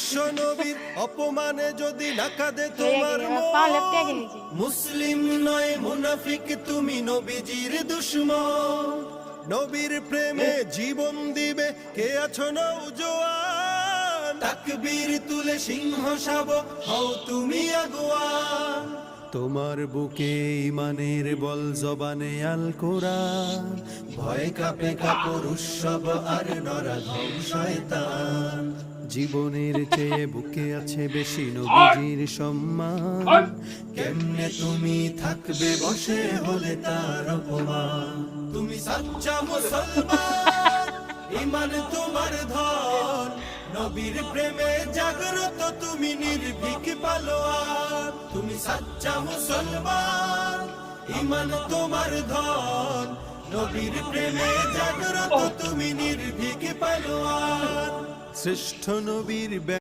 বিশ্ব নবীর অপমানে যদি না কাঁদে তোমার মন, মুসলিম নয় মুনাফিক তুমি নবীজির দুশমন। নবীর প্রেমে জীবন দিবে কে আছো নওজোয়ান, তাকবীর তুলে সিংহ শাবক হও তুমি আগুয়ান। তোমার বুকে ইমানের বল জবানে আল কোরআন, ভয় কাঁপে কাপড় উৎসব আর নরাধম শয়তান। জীবনের চেয়ে বুকে আছে বেশি নবীজির সম্মান, কেমনে তুমি থাকবে বসে হলে তার অপমান। তুমি সাচ্চা মুসলমান, ইমান তোমার ধন, নবীর প্রেমে জাগ্রত তুমি নির্ভীক পালোয়ান। তুমি সাচ্চা মুসলমান, ইমান তোমার ধন, নবীর প্রেমে জাগ্রত তুমি নির্ভীক পালোয়ান। শ্রেষ্ঠ নবীর